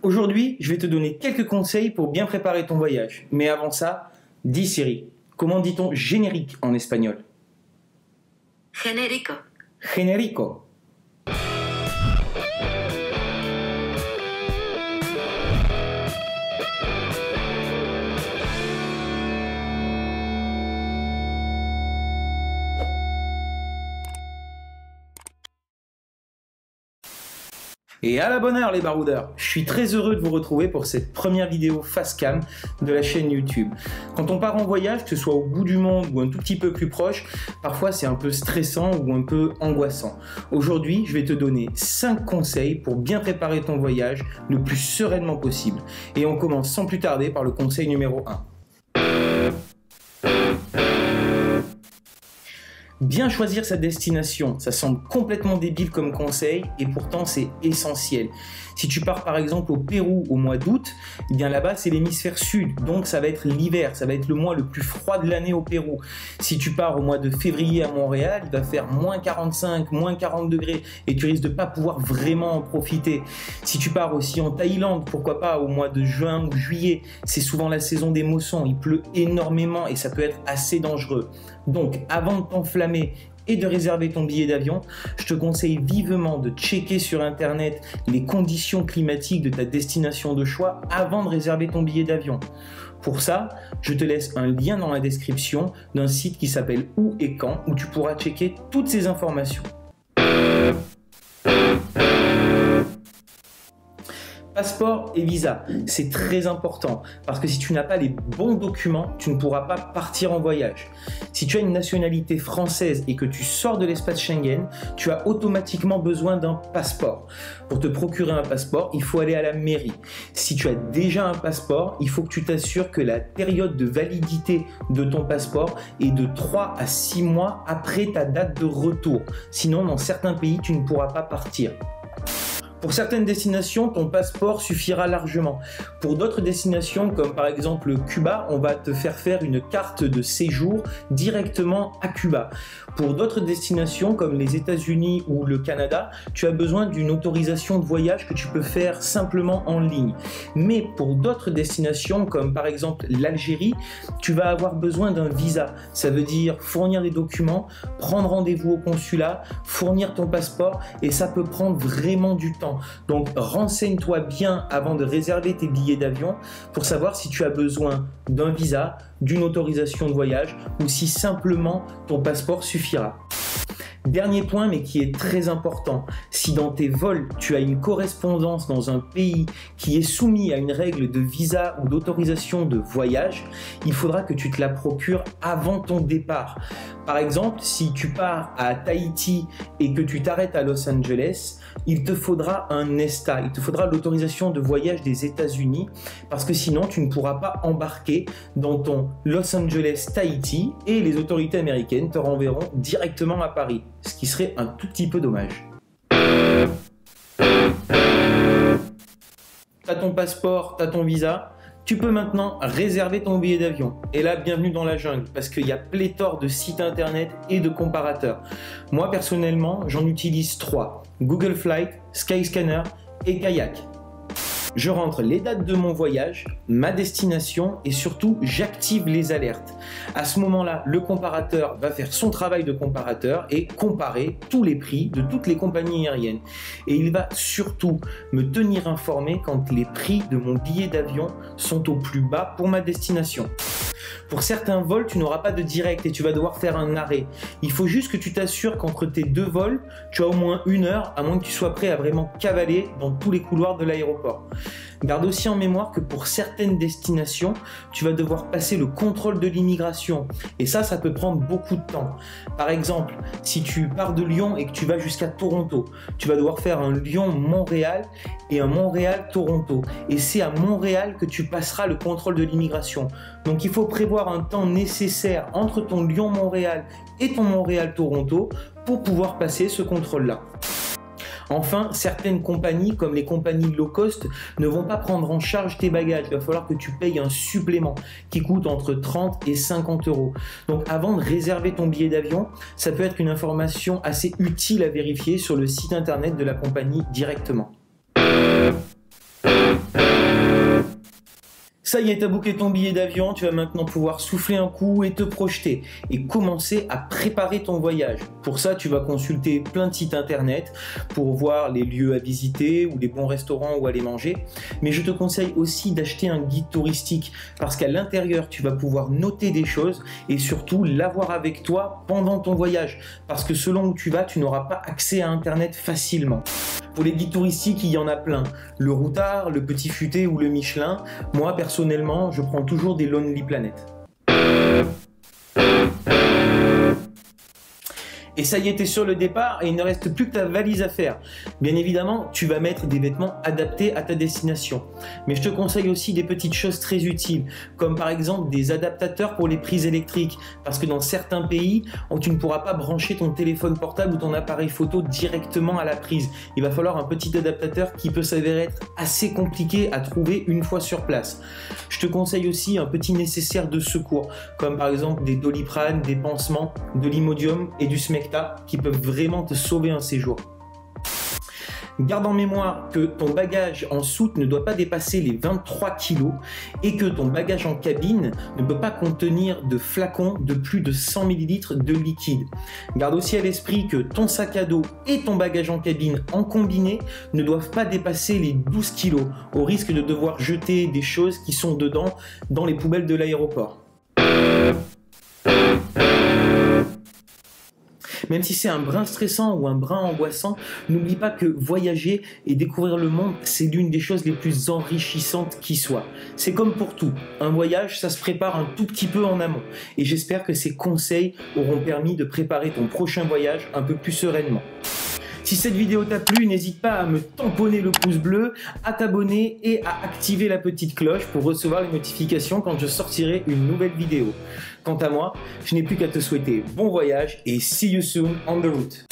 Aujourd'hui, je vais te donner quelques conseils pour bien préparer ton voyage. Mais avant ça, dis Siri, comment dit-on générique en espagnol? Genérico. Genérico. Et à la bonne heure les baroudeurs, je suis très heureux de vous retrouver pour cette première vidéo face cam de la chaîne YouTube. Quand on part en voyage, que ce soit au bout du monde ou un tout petit peu plus proche, parfois c'est un peu stressant ou un peu angoissant. Aujourd'hui, je vais te donner 5 conseils pour bien préparer ton voyage le plus sereinement possible. Et on commence sans plus tarder par le conseil numéro 1. Bien choisir sa destination, ça semble complètement débile comme conseil et pourtant c'est essentiel. Si tu pars par exemple au Pérou au mois d'août, eh bien là-bas c'est l'hémisphère sud, donc ça va être l'hiver, ça va être le mois le plus froid de l'année au Pérou. Si tu pars au mois de février à Montréal, il va faire moins 45, moins 40 degrés et tu risques de pas pouvoir vraiment en profiter. Si tu pars aussi en Thaïlande, pourquoi pas au mois de juin ou juillet, c'est souvent la saison des moussons, il pleut énormément et ça peut être assez dangereux. Donc avant de t'enflammer et de réserver ton billet d'avion, je te conseille vivement de checker sur internet les conditions climatiques de ta destination de choix avant de réserver ton billet d'avion. Pour ça, je te laisse un lien dans la description d'un site qui s'appelle Où et Quand où tu pourras checker toutes ces informations. Passeport et visa, c'est très important parce que si tu n'as pas les bons documents, tu ne pourras pas partir en voyage. Si tu as une nationalité française et que tu sors de l'espace Schengen, tu as automatiquement besoin d'un passeport. Pour te procurer un passeport, il faut aller à la mairie. Si tu as déjà un passeport, il faut que tu t'assures que la période de validité de ton passeport est de 3 à 6 mois après ta date de retour. Sinon, dans certains pays, tu ne pourras pas partir. Pour certaines destinations, ton passeport suffira largement. Pour d'autres destinations, comme par exemple Cuba, on va te faire une carte de séjour directement à Cuba. Pour d'autres destinations, comme les États-Unis ou le Canada, tu as besoin d'une autorisation de voyage que tu peux faire simplement en ligne. Mais pour d'autres destinations, comme par exemple l'Algérie, tu vas avoir besoin d'un visa. Ça veut dire fournir des documents, prendre rendez-vous au consulat, fournir ton passeport et ça peut prendre vraiment du temps. Donc renseigne-toi bien avant de réserver tes billets d'avion pour savoir si tu as besoin d'un visa, d'une autorisation de voyage ou si simplement ton passeport suffira. Dernier point, mais qui est très important, si dans tes vols, tu as une correspondance dans un pays qui est soumis à une règle de visa ou d'autorisation de voyage, il faudra que tu te la procures avant ton départ. Par exemple, si tu pars à Tahiti et que tu t'arrêtes à Los Angeles, il te faudra un ESTA, il te faudra l'autorisation de voyage des États-Unis parce que sinon tu ne pourras pas embarquer dans ton Los Angeles Tahiti et les autorités américaines te renverront directement à Paris, ce qui serait un tout petit peu dommage. T'as ton passeport, t'as ton visa, tu peux maintenant réserver ton billet d'avion. Et là, bienvenue dans la jungle, parce qu'il y a pléthore de sites internet et de comparateurs. Moi, personnellement, j'en utilise 3. Google Flight, Skyscanner et Kayak. Je rentre les dates de mon voyage, ma destination et surtout j'active les alertes. À ce moment-là, le comparateur va faire son travail de comparateur et comparer tous les prix de toutes les compagnies aériennes. Et il va surtout me tenir informé quand les prix de mon billet d'avion sont au plus bas pour ma destination. Pour certains vols, tu n'auras pas de direct et tu vas devoir faire un arrêt. Il faut juste que tu t'assures qu'entre tes 2 vols, tu as au moins 1 heure, à moins que tu sois prêt à vraiment cavaler dans tous les couloirs de l'aéroport. Garde aussi en mémoire que pour certaines destinations, tu vas devoir passer le contrôle de l'immigration. Et ça peut prendre beaucoup de temps. Par exemple, si tu pars de Lyon et que tu vas jusqu'à Toronto, tu vas devoir faire un Lyon-Montréal et un Montréal-Toronto. Et c'est à Montréal que tu passeras le contrôle de l'immigration. Donc il faut prévoir un temps nécessaire entre ton Lyon-Montréal et ton Montréal-Toronto pour pouvoir passer ce contrôle-là. Enfin, certaines compagnies, comme les compagnies low cost, ne vont pas prendre en charge tes bagages. Il va falloir que tu payes un supplément qui coûte entre 30 et 50 euros. Donc avant de réserver ton billet d'avion, ça peut être une information assez utile à vérifier sur le site internet de la compagnie directement. Ça y est, t'as booké ton billet d'avion, tu vas maintenant pouvoir souffler un coup et te projeter et commencer à préparer ton voyage. Pour ça, tu vas consulter plein de sites internet pour voir les lieux à visiter ou les bons restaurants où aller manger. Mais je te conseille aussi d'acheter un guide touristique parce qu'à l'intérieur, tu vas pouvoir noter des choses et surtout l'avoir avec toi pendant ton voyage. Parce que selon où tu vas, tu n'auras pas accès à Internet facilement. Pour les guides touristiques, il y en a plein. Le Routard, le Petit Futé ou le Michelin. Moi, personnellement, je prends toujours des Lonely Planet. Et ça y est, t'es sur le départ et il ne reste plus que ta valise à faire. Bien évidemment, tu vas mettre des vêtements adaptés à ta destination. Mais je te conseille aussi des petites choses très utiles, comme par exemple des adaptateurs pour les prises électriques. Parce que dans certains pays, tu ne pourras pas brancher ton téléphone portable ou ton appareil photo directement à la prise. Il va falloir un petit adaptateur qui peut s'avérer être assez compliqué à trouver une fois sur place. Je te conseille aussi un petit nécessaire de secours, comme par exemple des Doliprane, des pansements, de l'Imodium et du Smecta, qui peuvent vraiment te sauver un séjour. Garde en mémoire que ton bagage en soute ne doit pas dépasser les 23 kg et que ton bagage en cabine ne peut pas contenir de flacons de plus de 100 ml de liquide. Garde aussi à l'esprit que ton sac à dos et ton bagage en cabine en combiné ne doivent pas dépasser les 12 kg au risque de devoir jeter des choses qui sont dedans dans les poubelles de l'aéroport. Même si c'est un brin stressant ou un brin angoissant, n'oublie pas que voyager et découvrir le monde, c'est l'une des choses les plus enrichissantes qui soit. C'est comme pour tout, un voyage, ça se prépare un tout petit peu en amont. Et j'espère que ces conseils auront permis de préparer ton prochain voyage un peu plus sereinement. Si cette vidéo t'a plu, n'hésite pas à me tamponner le pouce bleu, à t'abonner et à activer la petite cloche pour recevoir les notifications quand je sortirai une nouvelle vidéo. Quant à moi, je n'ai plus qu'à te souhaiter bon voyage et see you soon on the route.